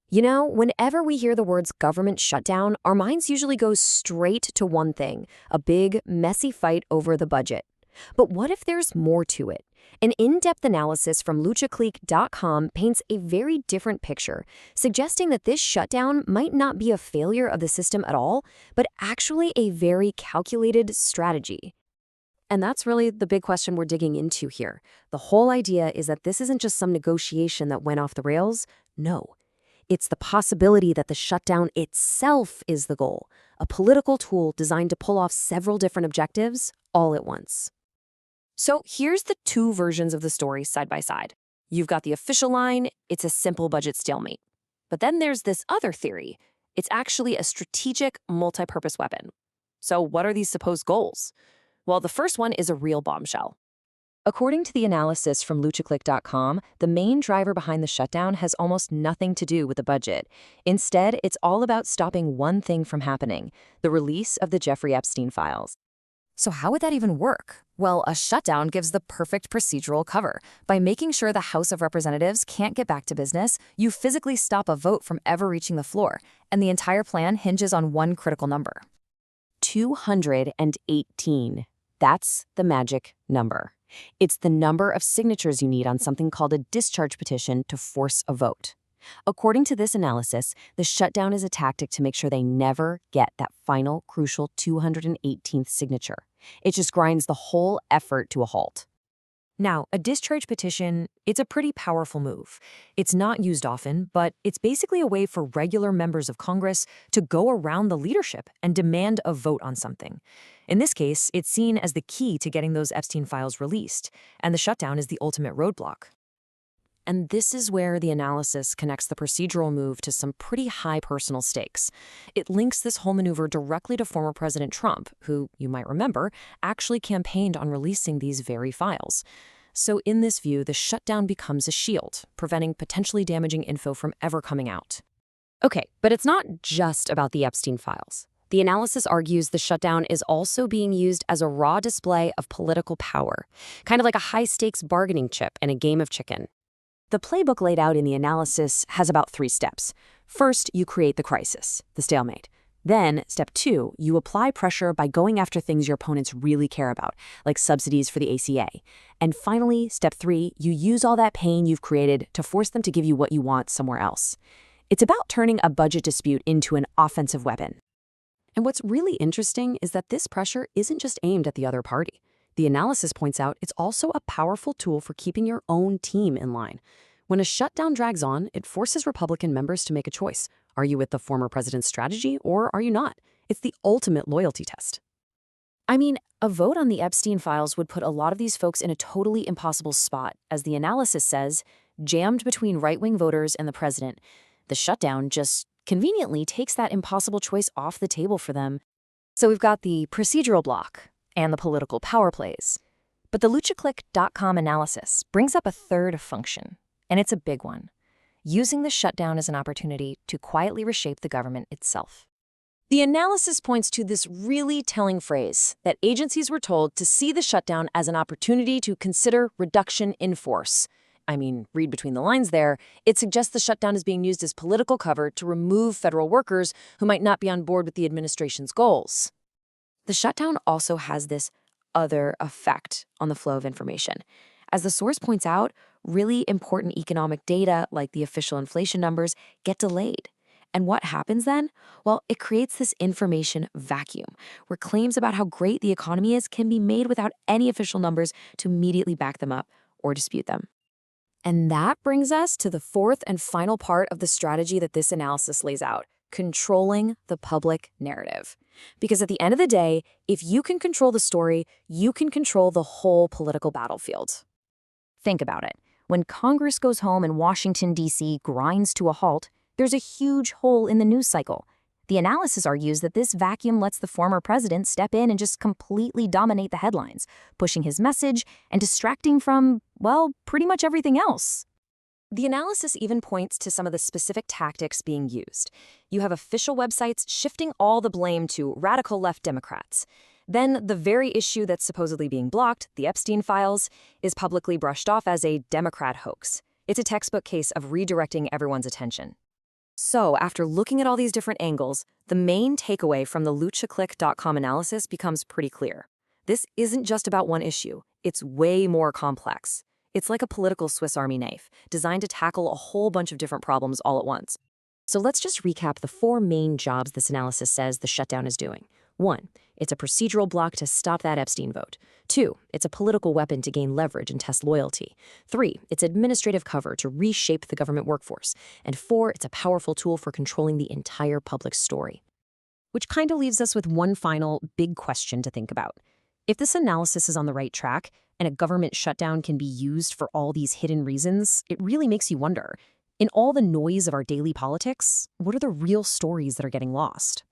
You know, whenever we hear the words government shutdown, our minds usually go straight to one thing, a big, messy fight over the budget. But what if there's more to it? An in-depth analysis from luchaclique.com paints a very different picture, suggesting that this shutdown might not be a failure of the system at all, but actually a very calculated strategy. And that's really the big question we're digging into here. The whole idea is that this isn't just some negotiation that went off the rails. No. It's the possibility that the shutdown itself is the goal, a political tool designed to pull off several different objectives all at once. So here's the two versions of the story side by side. You've got the official line, it's a simple budget stalemate. But then there's this other theory. It's actually a strategic, multi-purpose weapon. So what are these supposed goals? Well, the first one is a real bombshell. According to the analysis from luchaclique.com, the main driver behind the shutdown has almost nothing to do with the budget. Instead, it's all about stopping one thing from happening, the release of the Jeffrey Epstein files. So how would that even work? Well, a shutdown gives the perfect procedural cover. By making sure the House of Representatives can't get back to business, you physically stop a vote from ever reaching the floor, and the entire plan hinges on one critical number. 218. That's the magic number. It's the number of signatures you need on something called a discharge petition to force a vote. According to this analysis, the shutdown is a tactic to make sure they never get that final, crucial 218th signature. It just grinds the whole effort to a halt. Now, a discharge petition, it's a pretty powerful move. It's not used often, but it's basically a way for regular members of Congress to go around the leadership and demand a vote on something. In this case, it's seen as the key to getting those Epstein files released, and the shutdown is the ultimate roadblock. And this is where the analysis connects the procedural move to some pretty high personal stakes. It links this whole maneuver directly to former President Trump, who, you might remember, actually campaigned on releasing these very files. So in this view, the shutdown becomes a shield, preventing potentially damaging info from ever coming out. Okay, but it's not just about the Epstein files. The analysis argues the shutdown is also being used as a raw display of political power, kind of like a high-stakes bargaining chip in a game of chicken. The playbook laid out in the analysis has about 3 steps. First, you create the crisis, the stalemate. Then, step 2, you apply pressure by going after things your opponents really care about, like subsidies for the ACA. And finally, step 3, you use all that pain you've created to force them to give you what you want somewhere else. It's about turning a budget dispute into an offensive weapon. And what's really interesting is that this pressure isn't just aimed at the other party. The analysis points out it's also a powerful tool for keeping your own team in line. When a shutdown drags on, it forces Republican members to make a choice. Are you with the former president's strategy, or are you not? It's the ultimate loyalty test. I mean, a vote on the Epstein files would put a lot of these folks in a totally impossible spot, as the analysis says, jammed between right-wing voters and the president. The shutdown just conveniently takes that impossible choice off the table for them. So we've got the procedural block and the political power plays. But the luchaclique.com analysis brings up a third function, and it's a big one, using the shutdown as an opportunity to quietly reshape the government itself. The analysis points to this really telling phrase that agencies were told to see the shutdown as an opportunity to consider reduction in force. I mean, read between the lines there, it suggests the shutdown is being used as political cover to remove federal workers who might not be on board with the administration's goals. The shutdown also has this other effect on the flow of information. As the source points out, really important economic data, like the official inflation numbers, get delayed. And what happens then? Well, it creates this information vacuum, where claims about how great the economy is can be made without any official numbers to immediately back them up or dispute them. And that brings us to the fourth and final part of the strategy that this analysis lays out: controlling the public narrative. Because at the end of the day, if you can control the story, you can control the whole political battlefield. Think about it. When Congress goes home and Washington, D.C. grinds to a halt, there's a huge hole in the news cycle. The analysis argues that this vacuum lets the former president step in and just completely dominate the headlines, pushing his message and distracting from, well, pretty much everything else. The analysis even points to some of the specific tactics being used. You have official websites shifting all the blame to radical left Democrats. Then the very issue that's supposedly being blocked, the Epstein files, is publicly brushed off as a Democrat hoax. It's a textbook case of redirecting everyone's attention. So, after looking at all these different angles, the main takeaway from the luchaclick.com analysis becomes pretty clear. This isn't just about one issue, it's way more complex. It's like a political Swiss Army knife, designed to tackle a whole bunch of different problems all at once. So let's just recap the four main jobs this analysis says the shutdown is doing. 1. It's a procedural block to stop that Epstein vote. 2. It's a political weapon to gain leverage and test loyalty. 3. It's administrative cover to reshape the government workforce. And 4. It's a powerful tool for controlling the entire public story. Which kind of leaves us with one final big question to think about. If this analysis is on the right track, and a government shutdown can be used for all these hidden reasons, it really makes you wonder, in all the noise of our daily politics, what are the real stories that are getting lost?